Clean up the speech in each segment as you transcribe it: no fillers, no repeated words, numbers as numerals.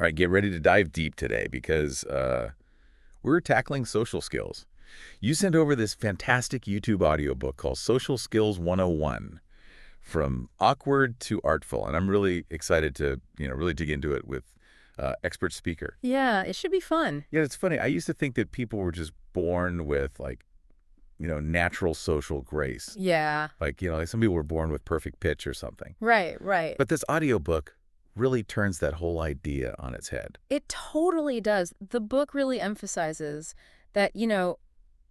All right, get ready to dive deep today because we're tackling social skills. You sent over this fantastic YouTube audiobook called Social Skills 101 from Awkward to Artful, and I'm really excited to, really dig into it with expert speaker. Yeah, it should be fun. Yeah, it's funny. I used to think that people were just born with natural social grace. Yeah. Like some people were born with perfect pitch or something. Right, right. But this audiobook really turns that whole idea on its head. It totally does. The book really emphasizes that,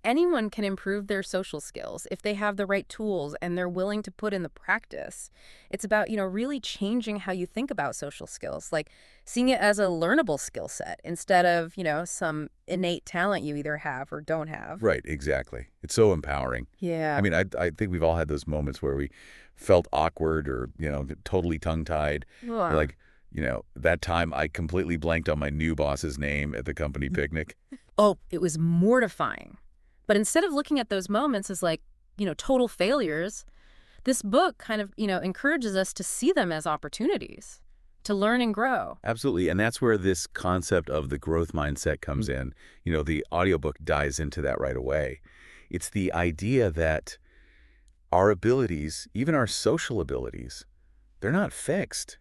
anyone can improve their social skills if they have the right tools and they're willing to put in the practice. It's about, really changing how you think about social skills, like seeing it as a learnable skill set instead of, some innate talent you either have or don't have. Right, exactly. It's so empowering. Yeah. I mean, I think we've all had those moments where we felt awkward or, totally tongue-tied. Ugh. Like, that time I completely blanked on my new boss's name at the company picnic. Oh, it was mortifying. But instead of looking at those moments as like, total failures, this book kind of, encourages us to see them as opportunities to learn and grow. Absolutely. And that's where this concept of the growth mindset comes in. The audiobook dives into that right away. It's the idea that our abilities, even our social abilities, they're not fixed,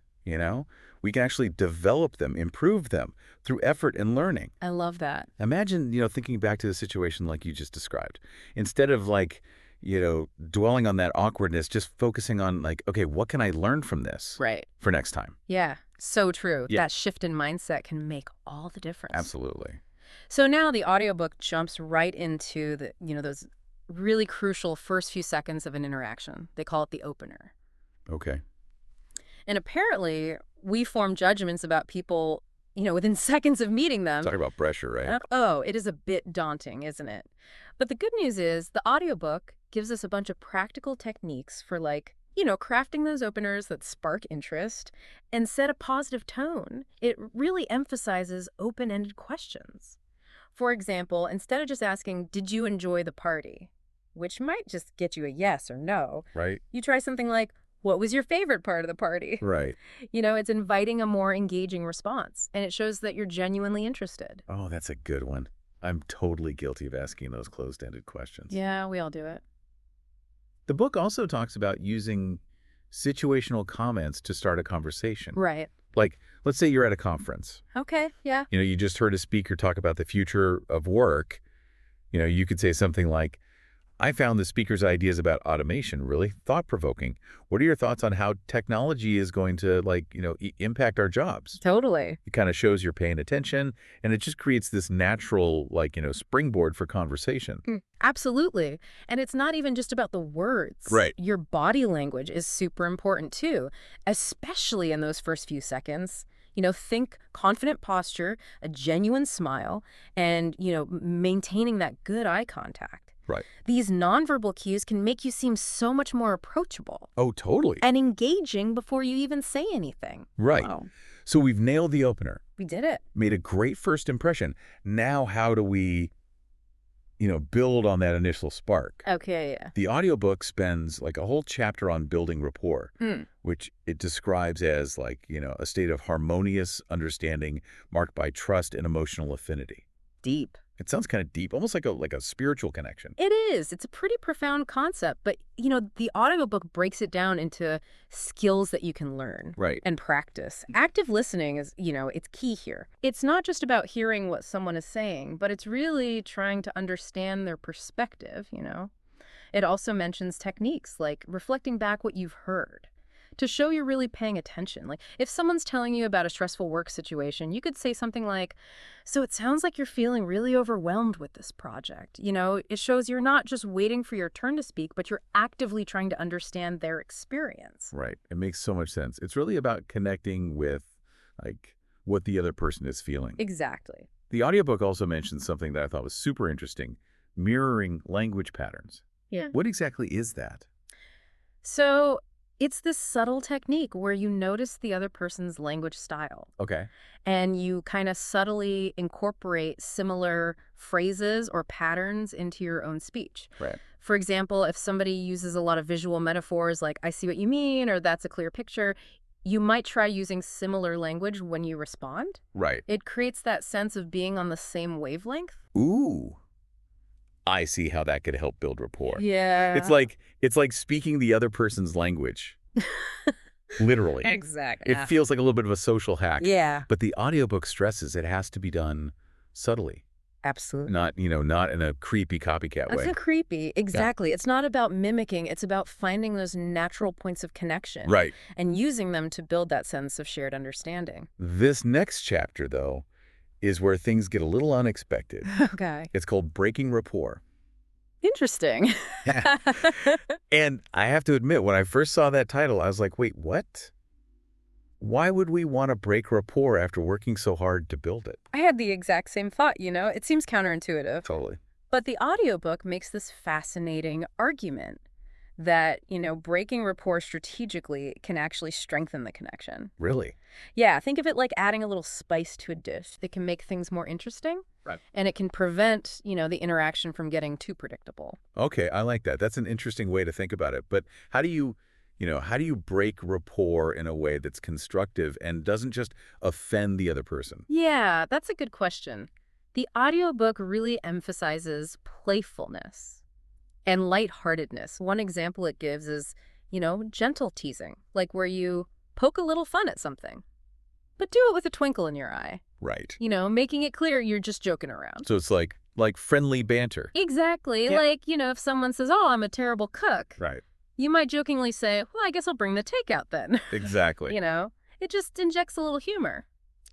We can actually develop them, improve them through effort and learning. I love that. Imagine, thinking back to the situation like you just described. Instead of dwelling on that awkwardness, just focusing on okay, what can I learn from this Right. for next time? Yeah, so true. Yeah. That shift in mindset can make all the difference. Absolutely. So now the audiobook jumps right into the, those really crucial first few seconds of an interaction. They call it the opener. Okay. And apparently, we form judgments about people, within seconds of meeting them. Talk about pressure, right? Oh, it is a bit daunting, isn't it? But the good news is the audiobook gives us a bunch of practical techniques for crafting those openers that spark interest and set a positive tone. It really emphasizes open-ended questions. For example, instead of just asking, "Did you enjoy the party?" which might just get you a yes or no, Right. you try something like, "What was your favorite part of the party?" Right. It's inviting a more engaging response, and it shows that you're genuinely interested. Oh, that's a good one. I'm totally guilty of asking those closed-ended questions. Yeah, we all do it. The book also talks about using situational comments to start a conversation. Right. Like, let's say you're at a conference. Okay, yeah. You just heard a speaker talk about the future of work. You could say something like, I found the speaker's ideas about automation really thought-provoking. What are your thoughts on how technology is going to, impact our jobs? Totally. It kind of shows you're paying attention, and it just creates this natural, springboard for conversation. Absolutely. And it's not even just about the words. Right. Your body language is super important too, especially in those first few seconds. Think confident posture, a genuine smile, and, maintaining that good eye contact. Right. These nonverbal cues can make you seem so much more approachable Oh, totally. and engaging before you even say anything. Right. Wow. So we've nailed the opener, We did it. made a great first impression. Now how do we, build on that initial spark? Okay, yeah. The audiobook spends a whole chapter on building rapport, which it describes as a state of harmonious understanding marked by trust and emotional affinity. Deep. It sounds kind of deep, almost like a spiritual connection. It is. It's a pretty profound concept, but, the audiobook breaks it down into skills that you can learn Right. and practice. Active listening is, it's key here. It's not just about hearing what someone is saying, but it's really trying to understand their perspective, It also mentions techniques like reflecting back what you've heard to show you're really paying attention. Like if someone's telling you about a stressful work situation, you could say something like, "So it sounds like you're feeling really overwhelmed with this project." It shows you're not just waiting for your turn to speak, but you're actively trying to understand their experience. Right. It makes so much sense. It's really about connecting with what the other person is feeling. Exactly. The audiobook also mentions something that I thought was super interesting, mirroring language patterns. Yeah. What exactly is that? So it's this subtle technique where you notice the other person's language style Okay. and you kind of subtly incorporate similar phrases or patterns into your own speech. Right. For example, if somebody uses a lot of visual metaphors like "I see what you mean" or "that's a clear picture," you might try using similar language when you respond. Right. It creates that sense of being on the same wavelength. Ooh, I see how that could help build rapport. Yeah. It's like speaking the other person's language, literally. Exactly. It feels like a little bit of a social hack. Yeah. But the audiobook stresses it has to be done subtly, Absolutely. not in a creepy copycat That's way. not creepy. Exactly. It's not about mimicking. It's about finding those natural points of connection. Right. And using them to build that sense of shared understanding. This next chapter, though, is where things get a little unexpected. Okay. It's called Breaking Rapport. Interesting. And I have to admit, when I first saw that title, I was like, wait, what? Why would we want to break rapport after working so hard to build it? I had the exact same thought, It seems counterintuitive. Totally. But the audiobook makes this fascinating argument that, breaking rapport strategically can actually strengthen the connection. Really? Yeah, think of it like adding a little spice to a dish. It can make things more interesting. Right. And it can prevent, the interaction from getting too predictable. Okay, I like that. That's an interesting way to think about it. But how do you break rapport in a way that's constructive and doesn't just offend the other person? Yeah, that's a good question. The audiobook really emphasizes playfulness and lightheartedness. One example it gives is, gentle teasing, like where you poke a little fun at something, but do it with a twinkle in your eye. Right. Making it clear you're just joking around. So it's like friendly banter. Exactly. Yeah. Like, if someone says, "Oh, I'm a terrible cook," Right. you might jokingly say, "Well, I guess I'll bring the takeout then." Exactly. It just injects a little humor,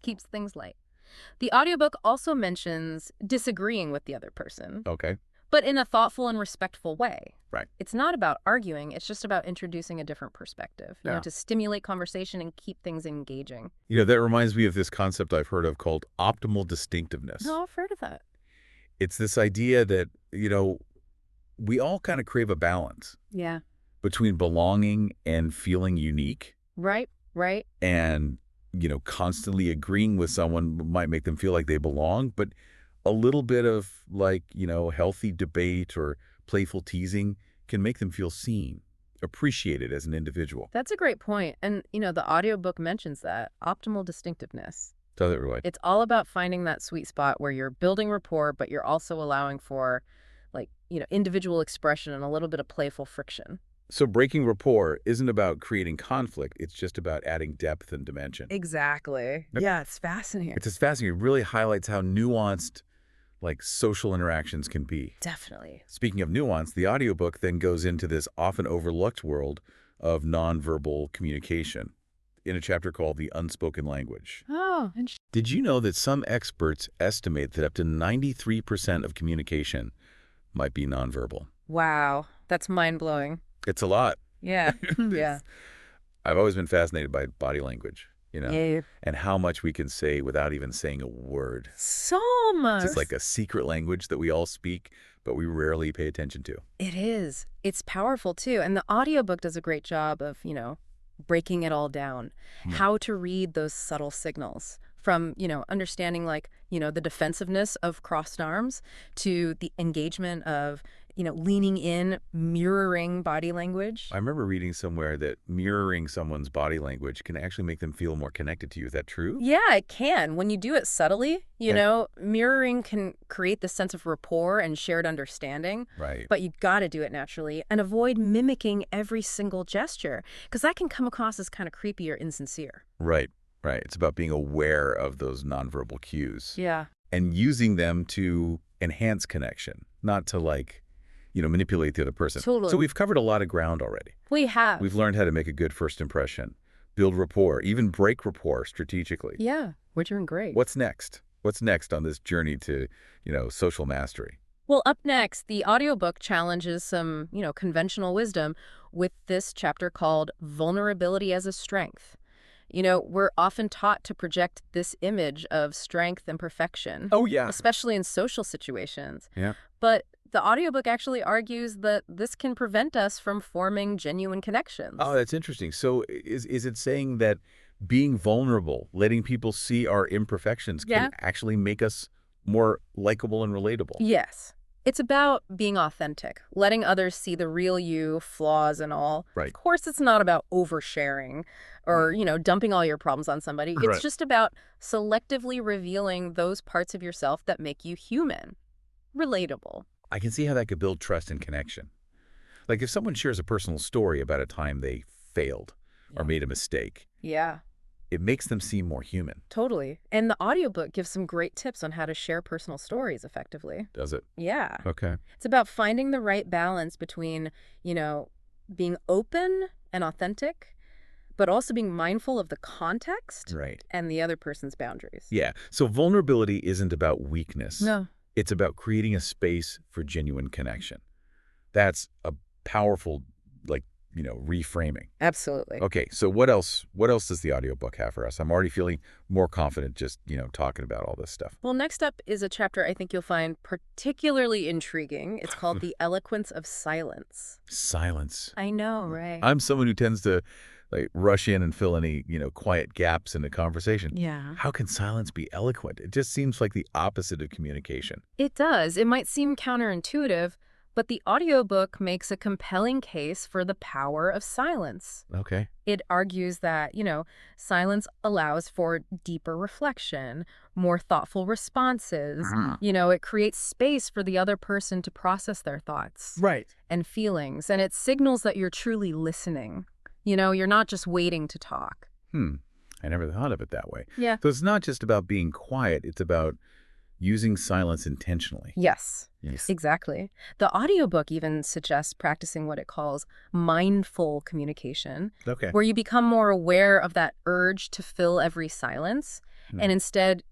keeps things light. The audiobook also mentions disagreeing with the other person, Okay. but in a thoughtful and respectful way. Right. It's not about arguing. It's just about introducing a different perspective, Yeah. to stimulate conversation and keep things engaging. That reminds me of this concept I've heard of called optimal distinctiveness. Oh, I've heard of that. It's this idea that, we all kind of crave a balance Yeah. between belonging and feeling unique. Right. And, constantly agreeing with someone might make them feel like they belong, but a little bit of healthy debate or playful teasing can make them feel seen, appreciated as an individual. That's a great point. And, the audiobook mentions that, optimal distinctiveness. Does it really? It's all about finding that sweet spot where you're building rapport, but you're also allowing for, individual expression and a little bit of playful friction. So breaking rapport isn't about creating conflict. It's just about adding depth and dimension. Exactly. Yep. Yeah, it's fascinating. It's just fascinating. It really highlights how nuanced, social interactions can be. Definitely. Speaking of nuance, the audiobook then goes into this often overlooked world of nonverbal communication in a chapter called The Unspoken Language. Oh, interesting. Did you know that some experts estimate that up to 93% of communication might be nonverbal? Wow. That's mind-blowing. It's a lot. Yeah. Yeah. I've always been fascinated by body language, Yeah. and how much we can say without even saying a word. So much. It's like a secret language that we all speak, but we rarely pay attention to. It is. It's powerful, too. And the audiobook does a great job of, breaking it all down. How to read those subtle signals from, understanding the defensiveness of crossed arms to the engagement of, leaning in, mirroring body language. I remember reading somewhere that mirroring someone's body language can actually make them feel more connected to you. Is that true? Yeah, it can. When you do it subtly, mirroring can create this sense of rapport and shared understanding. Right. But you got to do it naturally and avoid mimicking every single gesture, because that can come across as kind of creepy or insincere. Right. It's about being aware of those nonverbal cues. Yeah. And using them to enhance connection, not to manipulate the other person. Totally. So we've covered a lot of ground already. We have. We've learned how to make a good first impression, build rapport, even break rapport strategically. Yeah, we're doing great. What's next? What's next on this journey to, social mastery? Well, up next, the audiobook challenges some, conventional wisdom with this chapter called Vulnerability as a Strength. We're often taught to project this image of strength and perfection. Oh, yeah. Especially in social situations. Yeah. But the audiobook actually argues that this can prevent us from forming genuine connections. Oh, that's interesting. So is it saying that being vulnerable, letting people see our imperfections can actually make us more likable and relatable? Yes. It's about being authentic, letting others see the real you, flaws and all. Right. Of course, it's not about oversharing or, dumping all your problems on somebody. It's Right. just about selectively revealing those parts of yourself that make you human, relatable. I can see how that could build trust and connection. Like if someone shares a personal story about a time they failed or made a mistake, Yeah, it makes them seem more human, totally. And the audiobook gives some great tips on how to share personal stories effectively. does it? Yeah. Okay. It's about finding the right balance between, being open and authentic, but also being mindful of the context Right. and the other person's boundaries. Yeah. So vulnerability isn't about weakness. No. It's about creating a space for genuine connection. That's a powerful, reframing. Absolutely. Okay, so what else does the audiobook have for us? I'm already feeling more confident just, talking about all this stuff. Well, next up is a chapter I think you'll find particularly intriguing. It's called The Eloquence of Silence. Silence. I know, right? I'm someone who tends to rush in and fill any, quiet gaps in a conversation. Yeah. How can silence be eloquent? It just seems like the opposite of communication. It does. It might seem counterintuitive, but the audiobook makes a compelling case for the power of silence. Okay. It argues that, silence allows for deeper reflection, more thoughtful responses. It creates space for the other person to process their thoughts Right. and feelings, and it signals that you're truly listening. You're not just waiting to talk. I never thought of it that way. Yeah. So it's not just about being quiet, it's about using silence intentionally. Yes. Yes. Exactly. The audiobook even suggests practicing what it calls mindful communication, Okay. where you become more aware of that urge to fill every silence and instead,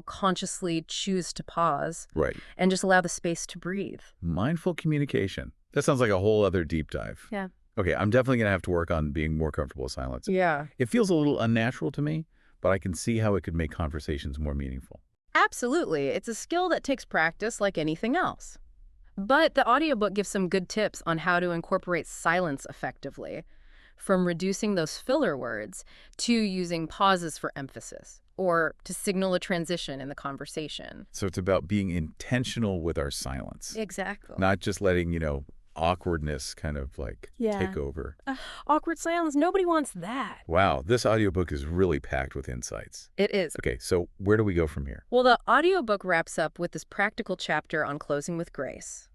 consciously choose to pause Right. and just allow the space to breathe. Mindful communication. That sounds like a whole other deep dive. Yeah. Okay, I'm definitely going to have to work on being more comfortable with silence. Yeah. It feels a little unnatural to me, but I can see how it could make conversations more meaningful. Absolutely. It's a skill that takes practice like anything else. But the audiobook gives some good tips on how to incorporate silence effectively, from reducing those filler words to using pauses for emphasis or to signal a transition in the conversation. So it's about being intentional with our silence, Exactly. not just letting, awkwardness kind of take over. Awkward silence. Nobody wants that. Wow, this audiobook is really packed with insights. It is. Okay, so where do we go from here? Well, the audiobook wraps up with this practical chapter on closing with grace.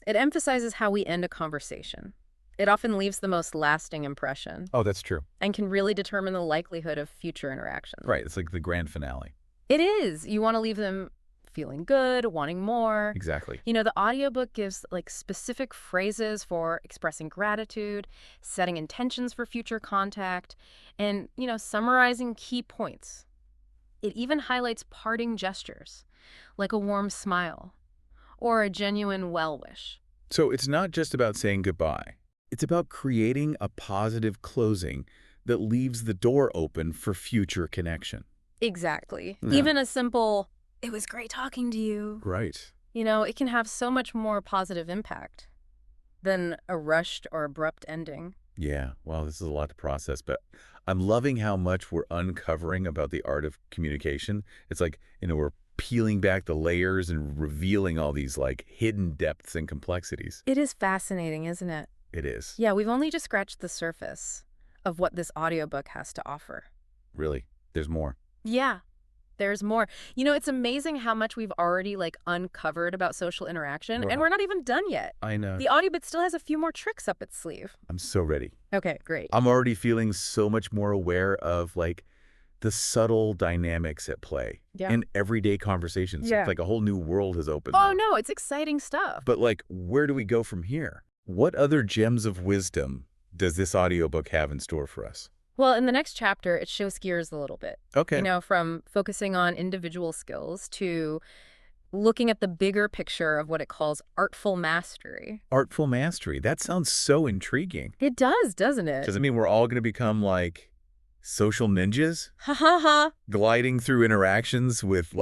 It emphasizes how we end a conversation. It often leaves the most lasting impression Oh, that's true. and can really determine the likelihood of future interactions. Right, it's like the grand finale. It is. You want to leave them feeling good, wanting more. Exactly. The audiobook gives specific phrases for expressing gratitude, setting intentions for future contact, and, summarizing key points. It even highlights parting gestures, like a warm smile or a genuine well wish. So it's not just about saying goodbye. It's about creating a positive closing that leaves the door open for future connection. Exactly. Yeah. Even a simple, "It was great talking to you," Right. it can have so much more positive impact than a rushed or abrupt ending. Yeah, well, this is a lot to process, but I'm loving how much we're uncovering about the art of communication. It's like, we're peeling back the layers and revealing all these hidden depths and complexities. It is fascinating, isn't it? It is. Yeah, we've only just scratched the surface of what this audiobook has to offer. Really. There's more. Yeah, there's more. It's amazing how much we've already uncovered about social interaction, Right. and we're not even done yet. I know. The audiobook still has a few more tricks up its sleeve. I'm so ready. Okay, great. I'm already feeling so much more aware of the subtle dynamics at play Yeah. in everyday conversations. Yeah. It's like a whole new world has opened. Oh, up. no, it's exciting stuff. But where do we go from here? What other gems of wisdom does this audiobook have in store for us? Well, in the next chapter, it shows gears a little bit. Okay. From focusing on individual skills to looking at the bigger picture of what it calls artful mastery. Artful mastery. That sounds so intriguing. It does, doesn't it? Does it mean we're all going to become social ninjas, Ha ha ha. gliding through interactions with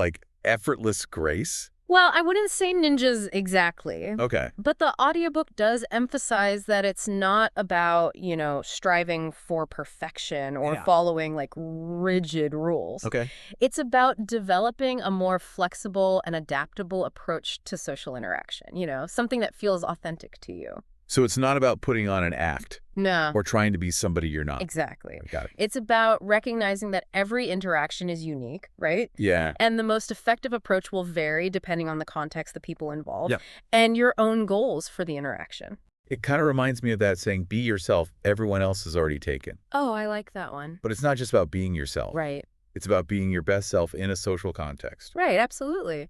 effortless grace? Well, I wouldn't say ninjas exactly. Okay. But the audiobook does emphasize that it's not about, striving for perfection or Yeah. following like rigid rules. Okay. It's about developing a more flexible and adaptable approach to social interaction, something that feels authentic to you. So it's not about putting on an act No. or trying to be somebody you're not. Exactly. I got it. It's about recognizing that every interaction is unique, right? Yeah. And the most effective approach will vary depending on the context, the people involved, Yeah. and your own goals for the interaction. It kind of reminds me of that saying, be yourself, everyone else is already taken. Oh, I like that one. But it's not just about being yourself. Right. It's about being your best self in a social context. Right, absolutely.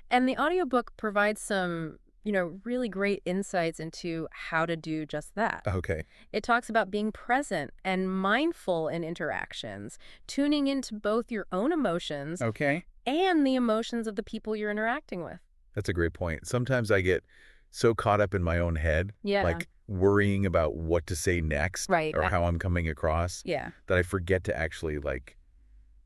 And the audiobook provides some, really great insights into how to do just that. Okay. It talks about being present and mindful in interactions, tuning into both your own emotions Okay. and the emotions of the people you're interacting with. That's a great point. Sometimes I get so caught up in my own head, Yeah. like worrying about what to say next Right. or how I'm coming across, Yeah. that I forget to actually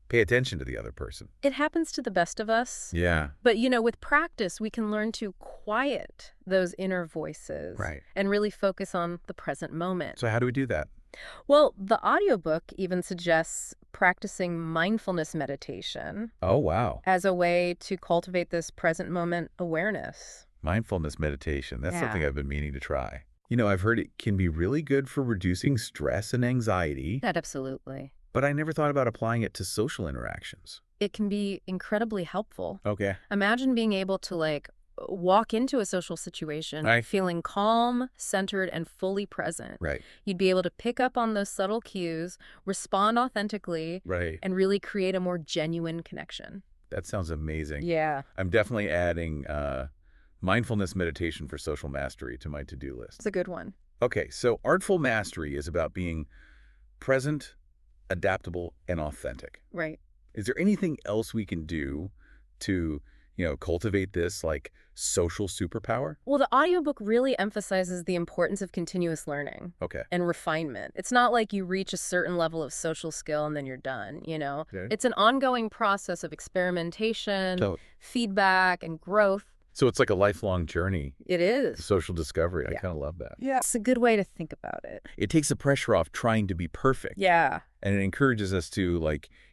pay attention to the other person. It happens to the best of us. Yeah. But, with practice, we can learn to quiet those inner voices. Right. And really focus on the present moment. So how do we do that? Well, the audiobook even suggests practicing mindfulness meditation Oh, wow. as a way to cultivate this present moment awareness. Mindfulness meditation. That's Yeah. something I've been meaning to try. I've heard it can be really good for reducing stress and anxiety, That absolutely. but I never thought about applying it to social interactions. It can be incredibly helpful. Okay. Imagine being able to walk into a social situation Right. feeling calm, centered, and fully present. Right. You'd be able to pick up on those subtle cues, respond authentically, Right. and really create a more genuine connection. That sounds amazing. Yeah. I'm definitely adding mindfulness meditation for social mastery to my to-do list. It's a good one. Okay, so artful mastery is about being present, adaptable, and authentic. Right. Is there anything else we can do to, cultivate this social superpower? Well, the audiobook really emphasizes the importance of continuous learning Okay. and refinement. It's not like you reach a certain level of social skill and then you're done, Okay. It's an ongoing process of experimentation, So feedback, and growth. it's like a lifelong journey, It is. social discovery. I Yeah. kind of love that. Yeah. It's a good way to think about it. It takes the pressure off trying to be perfect. Yeah. And it encourages us to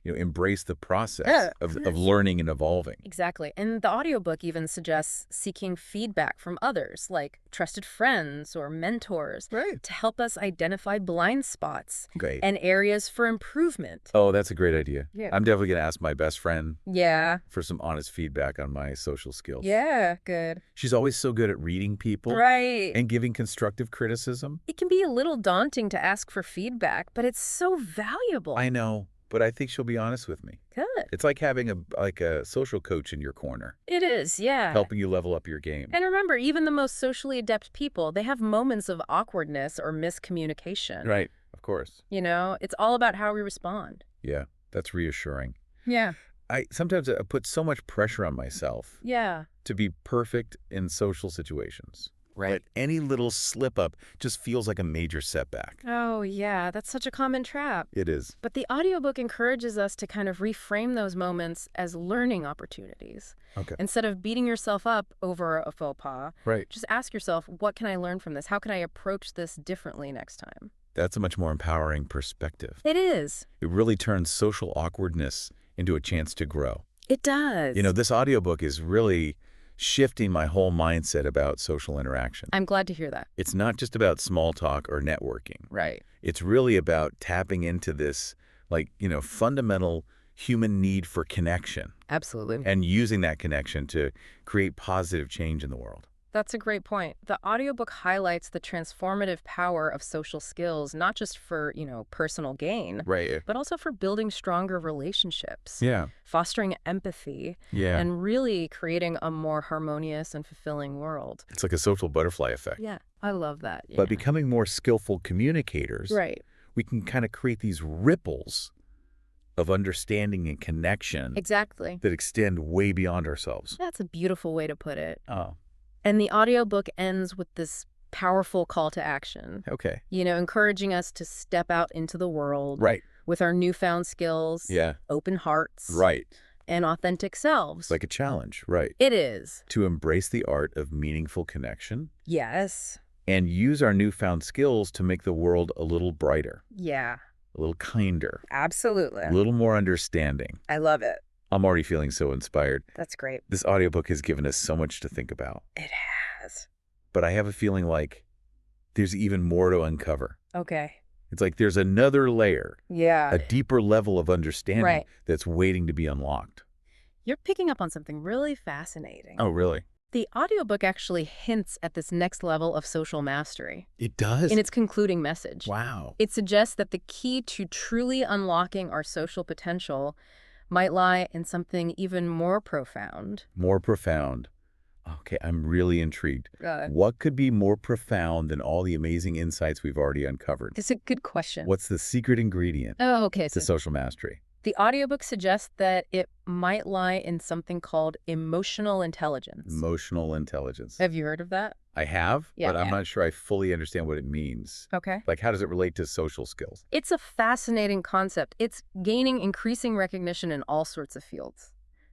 embrace the process Yeah. of learning and evolving. Exactly. And the audiobook even suggests seeking feedback from others, like trusted friends or mentors, Right. to help us identify blind spots Great. and areas for improvement. Oh, that's a great idea. Yeah. I'm definitely going to ask my best friend Yeah. for some honest feedback on my social skills. Yeah. Good. She's always so good at reading people Right. and giving constructive criticism. It can be a little daunting to ask for feedback, but it's so valuable. I know, but I think she'll be honest with me. Good. It's like having a social coach in your corner, It is, yeah. helping you level up your game. And remember, even the most socially adept people, they have moments of awkwardness or miscommunication. Right. Of course. It's all about how we respond. Yeah. That's reassuring. Yeah. Sometimes I put so much pressure on myself Yeah. to be perfect in social situations. Right. But any little slip up just feels like a major setback. Oh, yeah. That's such a common trap. It is. But the audiobook encourages us to kind of reframe those moments as learning opportunities. Okay. Instead of beating yourself up over a faux pas, Right. just ask yourself, what can I learn from this? How can I approach this differently next time? That's a much more empowering perspective. It is. It really turns social awkwardness into a chance to grow. It does. This audiobook is really shifting my whole mindset about social interaction. I'm glad to hear that. It's not just about small talk or networking. Right. It's really about tapping into this, fundamental human need for connection Absolutely. and using that connection to create positive change in the world. That's a great point. The audiobook highlights the transformative power of social skills, not just for, personal gain, Right. but also for building stronger relationships, Yeah. fostering empathy, Yeah. and really creating a more harmonious and fulfilling world. It's like a social butterfly effect. Yeah, I love that. Yeah. But becoming more skillful communicators, Right. we can kind of create these ripples of understanding and connection Exactly. that extend way beyond ourselves. That's a beautiful way to put it. Oh, And the audiobook ends with this powerful call to action, okay. encouraging us to step out into the world Right. with our newfound skills, Yeah. open hearts, Right. and authentic selves. It's like a challenge, right? It is. To embrace the art of meaningful connection Yes. and use our newfound skills to make the world a little brighter, Yeah, a little kinder, absolutely. a little more understanding. I love it. I'm already feeling so inspired. That's great. This audiobook has given us so much to think about. It has. But I have a feeling like there's even more to uncover. Okay. It's like there's another layer, Yeah. a deeper level of understanding Right. that's waiting to be unlocked. You're picking up on something really fascinating. Oh, really? The audiobook actually hints at this next level of social mastery It does? in its concluding message. Wow. It suggests that the key to truly unlocking our social potential might lie in something even more profound. More profound. Okay, I'm really intrigued. What could be more profound than all the amazing insights we've already uncovered? It's a good question. What's the secret ingredient Oh, okay. to So social mastery? the audiobook suggests that it might lie in something called emotional intelligence. Emotional intelligence. Have you heard of that? I have, Yeah, but I'm yeah. not sure I fully understand what it means. Okay. Like, how does it relate to social skills? It's a fascinating concept. It's gaining increasing recognition in all sorts of fields,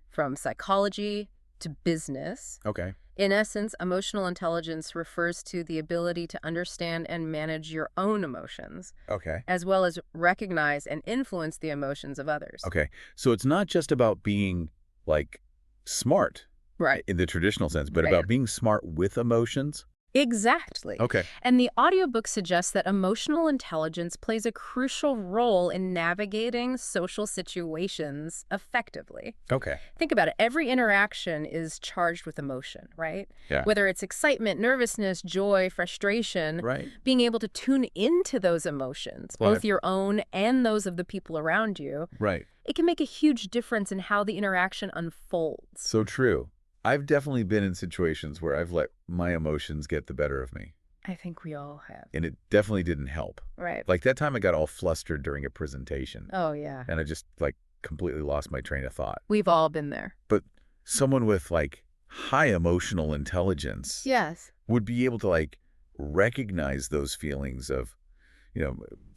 from psychology to business. Okay. In essence, emotional intelligence refers to the ability to understand and manage your own emotions, Okay. as well as recognize and influence the emotions of others. Okay. So it's not just about being, like, smart Right. in the traditional sense, but Right. about being smart with emotions? Exactly. Okay. And the audiobook suggests that emotional intelligence plays a crucial role in navigating social situations effectively. Okay. Think about it. Every interaction is charged with emotion, right? Yeah. Whether it's excitement, nervousness, joy, frustration, Right. being able to tune into those emotions, Right. both your own and those of the people around you, Right. it can make a huge difference in how the interaction unfolds. So true. I've definitely been in situations where I've let my emotions get the better of me, I think we all have. and it definitely didn't help. Right. Like that time I got all flustered during a presentation, Oh, yeah. and I just, like, completely lost my train of thought. We've all been there. But someone with, like, high emotional intelligence Yes. would be able to, like, recognize those feelings of,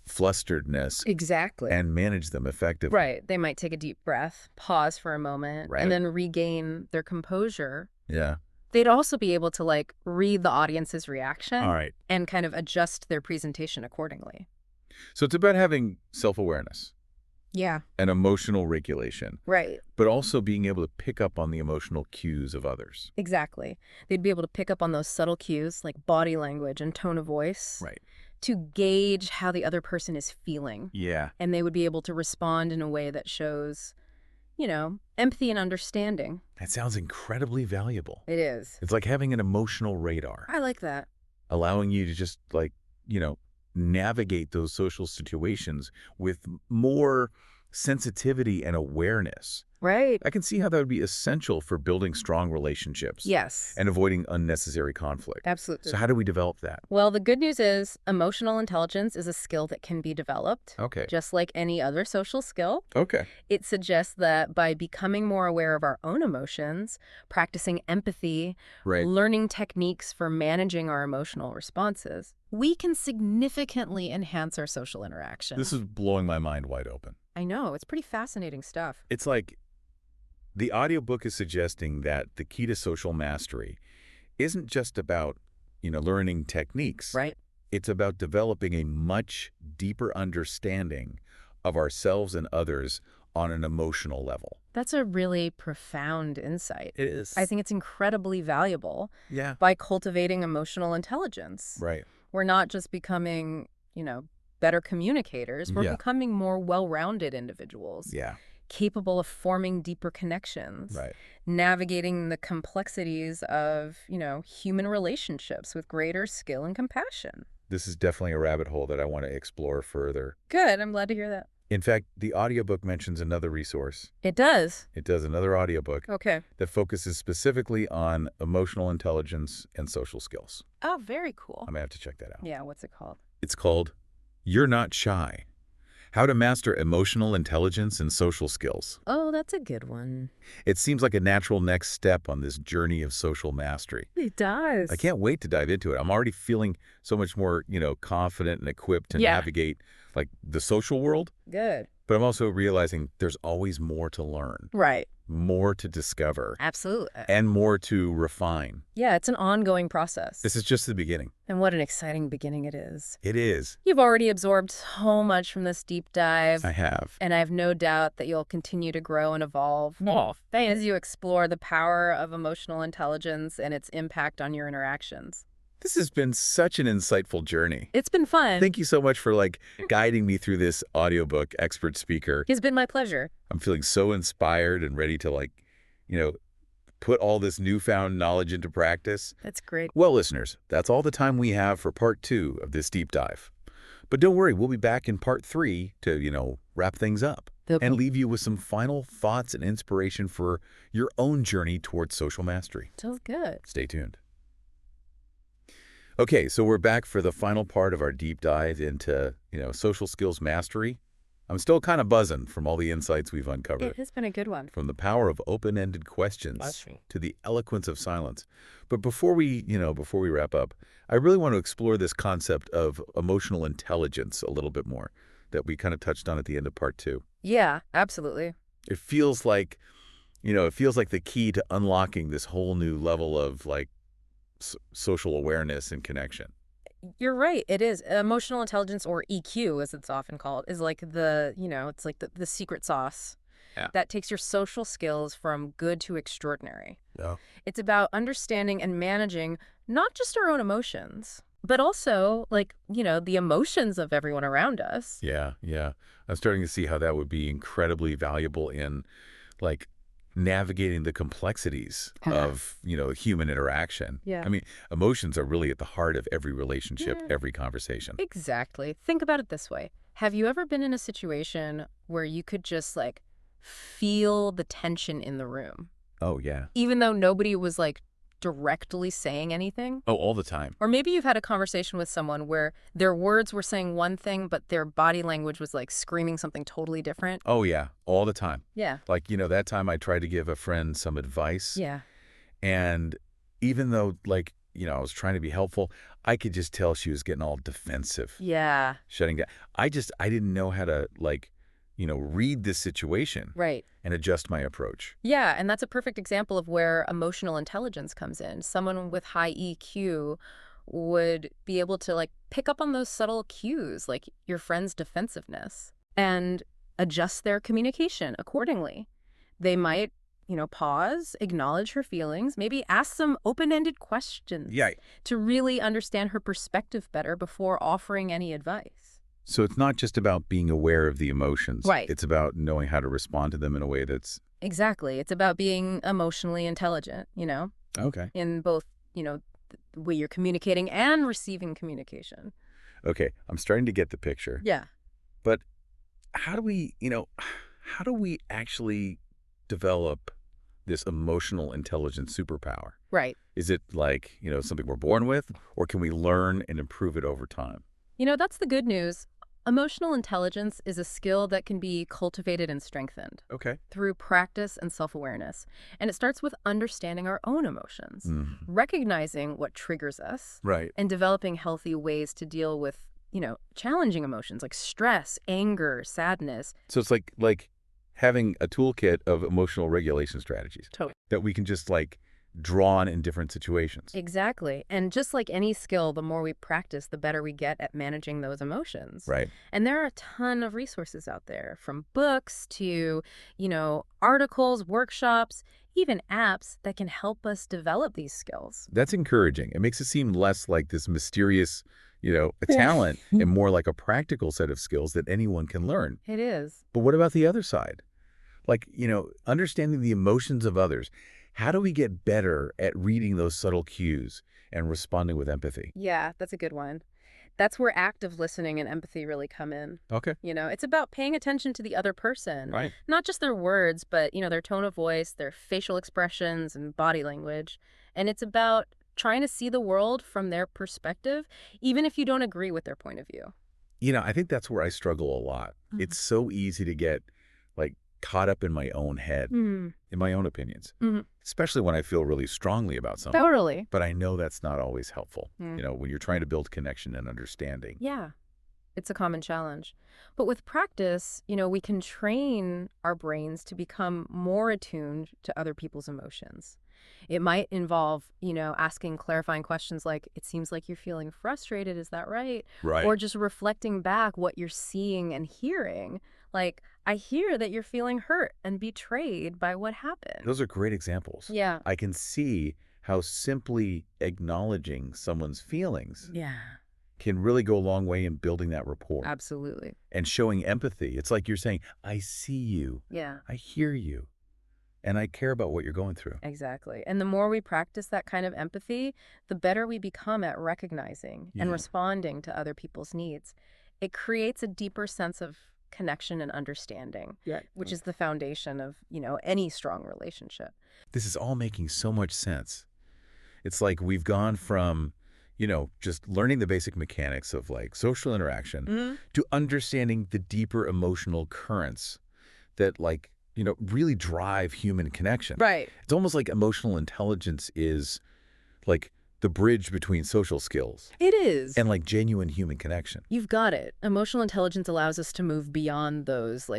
flusteredness Exactly. and manage them effectively. Right. They might take a deep breath, pause for a moment, Right. and then regain their composure. Yeah. They'd also be able to, like, read the audience's reaction All right. and kind of adjust their presentation accordingly. So it's about having self-awareness Yeah. and emotional regulation, Right. but also being able to pick up on the emotional cues of others. Exactly. They'd be able to pick up on those subtle cues like body language and tone of voice Right. to gauge how the other person is feeling. Yeah. And they would be able to respond in a way that shows, empathy and understanding. That sounds incredibly valuable. It is. It's like having an emotional radar, I like that. allowing you to just, like, navigate those social situations with more sensitivity and awareness. Right. I can see how that would be essential for building strong relationships Yes. and avoiding unnecessary conflict. Absolutely. So how do we develop that? Well, the good news is emotional intelligence is a skill that can be developed, Okay. just like any other social skill. Okay. It suggests that by becoming more aware of our own emotions, practicing empathy, Right. learning techniques for managing our emotional responses, we can significantly enhance our social interaction. This is blowing my mind wide open. I know, it's pretty fascinating stuff. It's like the audiobook is suggesting that the key to social mastery isn't just about, learning techniques. Right. It's about developing a much deeper understanding of ourselves and others on an emotional level. That's a really profound insight. It is. I think it's incredibly valuable. Yeah. By cultivating emotional intelligence. Right. We're not just becoming, better communicators. We're Yeah. becoming more well-rounded individuals, Yeah. capable of forming deeper connections, Right. navigating the complexities of, human relationships with greater skill and compassion. This is definitely a rabbit hole that I want to explore further. Good. I'm glad to hear that. In fact, the audiobook mentions another resource. It does. It does another audiobook Okay. that focuses specifically on emotional intelligence and social skills. Oh, very cool. I'm going to have to check that out. Yeah, what's it called? It's called You're Not Shy: How to Master Emotional Intelligence and Social Skills. Oh, that's a good one. It seems like a natural next step on this journey of social mastery. It does. I can't wait to dive into it. I'm already feeling so much more, confident and equipped to Yeah. navigate, like, the social world. Good. But I'm also realizing there's always more to learn. Right. more to discover Absolutely. and more to refine. Yeah, it's an ongoing process. This is just the beginning. And what an exciting beginning it is. It is. You've already absorbed so much from this deep dive. I have. And I have no doubt that you'll continue to grow and evolve as you explore the power of emotional intelligence and its impact on your interactions. This has been such an insightful journey. It's been fun. Thank you so much for guiding me through this audiobook, Expert Speaker. It's been my pleasure. I'm feeling so inspired and ready to put all this newfound knowledge into practice. That's great. Well, listeners, that's all the time we have for part 2 of this deep dive. But don't worry, we'll be back in part 3 to, wrap things up and leave you with some final thoughts and inspiration for your own journey towards social mastery. Sounds good. Stay tuned. Okay, so we're back for the final part of our deep dive into, social skills mastery. I'm still kind of buzzing from all the insights we've uncovered. It has been a good one. From the power of open-ended questions to the eloquence of silence. But before we wrap up, I really want to explore this concept of emotional intelligence a little bit more that we kind of touched on at the end of part 2. Yeah, absolutely. It feels like the key to unlocking this whole new level of social awareness and connection. You're right. It is. Emotional intelligence, or EQ, as it's often called, is like it's like the secret sauce that takes your social skills from good to extraordinary. Yeah. It's about understanding and managing not just our own emotions, but also the emotions of everyone around us. Yeah, yeah. I'm starting to see how that would be incredibly valuable in navigating the complexities of, human interaction. Yeah. I mean, emotions are really at the heart of every relationship, every conversation. Exactly. Think about it this way. Have you ever been in a situation where you could just feel the tension in the room? Oh, yeah. Even though nobody was directly saying anything? Oh, all the time. Or maybe you've had a conversation with someone where their words were saying one thing, but their body language was screaming something totally different. Oh, yeah. All the time. Yeah. That time I tried to give a friend some advice. Yeah. And even though, I was trying to be helpful, I could just tell she was getting all defensive. Yeah. Shutting down. I didn't know how to, read this situation. Right. And adjust my approach. Yeah, and that's a perfect example of where emotional intelligence comes in. Someone with high EQ would be able to pick up on those subtle cues, like your friend's defensiveness, and adjust their communication accordingly. They might, pause, acknowledge her feelings, maybe ask some open-ended questions to really understand her perspective better before offering any advice. So it's not just about being aware of the emotions. Right. It's about knowing how to respond to them in a way that's... Exactly. It's about being emotionally intelligent, Okay. in both, the way you're communicating and receiving communication. Okay. I'm starting to get the picture. Yeah. But how do we actually develop this emotional intelligence superpower? Right. Is it something we're born with, or can we learn and improve it over time? That's the good news. Emotional intelligence is a skill that can be cultivated and strengthened Okay. through practice and self-awareness. And it starts with understanding our own emotions, recognizing what triggers us, Right. and developing healthy ways to deal with, challenging emotions like stress, anger, sadness. So it's like having a toolkit of emotional regulation strategies Totally. that we can just draw on in different situations. Exactly. And just like any skill, the more we practice, the better we get at managing those emotions. Right. And there are a ton of resources out there, from books to, articles, workshops, even apps that can help us develop these skills. That's encouraging. It makes it seem less like this mysterious, a talent and more like a practical set of skills that anyone can learn. It is. But what about the other side? Understanding the emotions of others. How do we get better at reading those subtle cues and responding with empathy? Yeah, that's a good one. That's where active listening and empathy really come in. Okay. It's about paying attention to the other person. Right. Not just their words, but, their tone of voice, their facial expressions and body language. And it's about trying to see the world from their perspective, even if you don't agree with their point of view. I think that's where I struggle a lot. It's so easy to get caught up in my own head, in my own opinions, especially when I feel really strongly about something. Totally. But I know that's not always helpful, when you're trying to build connection and understanding. Yeah. It's a common challenge. But with practice, we can train our brains to become more attuned to other people's emotions. It might involve, asking clarifying questions like, it seems like you're feeling frustrated, is that right? Right. Or just reflecting back what you're seeing and hearing. Like, I hear that you're feeling hurt and betrayed by what happened. Those are great examples. Yeah. I can see how simply acknowledging someone's feelings Yeah, can really go a long way in building that rapport absolutely. and showing empathy. It's like you're saying, I see you, Yeah. I hear you, and I care about what you're going through. Exactly. And the more we practice that kind of empathy, the better we become at recognizing and Yeah. responding to other people's needs. It creates a deeper sense of connection and understanding, Yeah. which is the foundation of, any strong relationship. This is all making so much sense. It's like we've gone from, just learning the basic mechanics of like social interaction Hmm. to understanding the deeper emotional currents that really drive human connection. Right. It's almost like emotional intelligence is like the bridge between social skills It is. and like genuine human connection. You've got it. Emotional intelligence allows us to move beyond those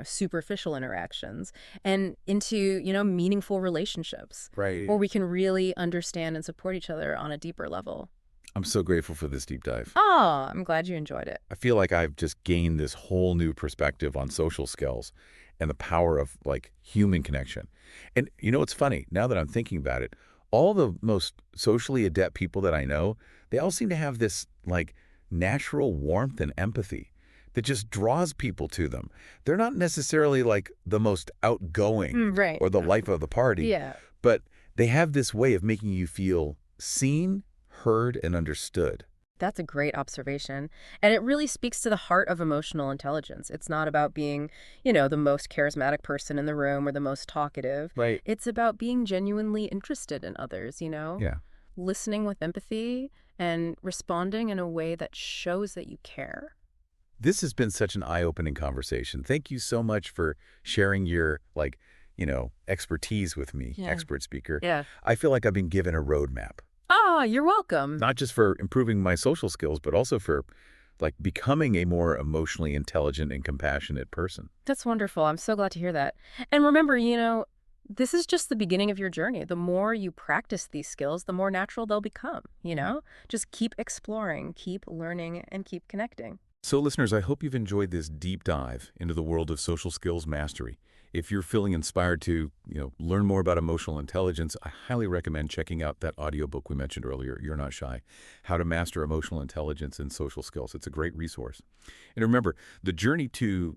superficial interactions and into, meaningful relationships Right. where we can really understand and support each other on a deeper level. I'm so grateful for this deep dive. Oh, I'm glad you enjoyed it. I feel like I've just gained this whole new perspective on social skills and the power of like human connection. And it's funny, now that I'm thinking about it, all the most socially adept people that I know, they all seem to have this like natural warmth and empathy that just draws people to them. They're not necessarily like the most outgoing Right. or the life of the party, Yeah, but they have this way of making you feel seen, heard, and understood. that's a great observation. And it really speaks to the heart of emotional intelligence. It's not about being, the most charismatic person in the room or the most talkative. Right. It's about being genuinely interested in others, Yeah. listening with empathy and responding in a way that shows that you care. This has been such an eye-opening conversation. Thank you so much for sharing your, expertise with me, Yeah. expert speaker. Yeah. I feel like I've been given a roadmap, Ah, you're welcome. not just for improving my social skills, but also for, becoming a more emotionally intelligent and compassionate person. That's wonderful. I'm so glad to hear that. And remember, this is just the beginning of your journey. The more you practice these skills, the more natural they'll become. Just keep exploring, keep learning, and keep connecting. So listeners, I hope you've enjoyed this deep dive into the world of social skills mastery. If you're feeling inspired to, learn more about emotional intelligence, I highly recommend checking out that audiobook we mentioned earlier, You're Not Shy, How to Master Emotional Intelligence and Social Skills. It's a great resource. And remember, the journey to,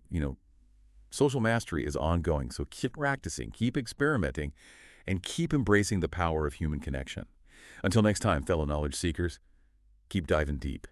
social mastery is ongoing, so keep practicing, keep experimenting, and keep embracing the power of human connection. Until next time, fellow knowledge seekers, keep diving deep.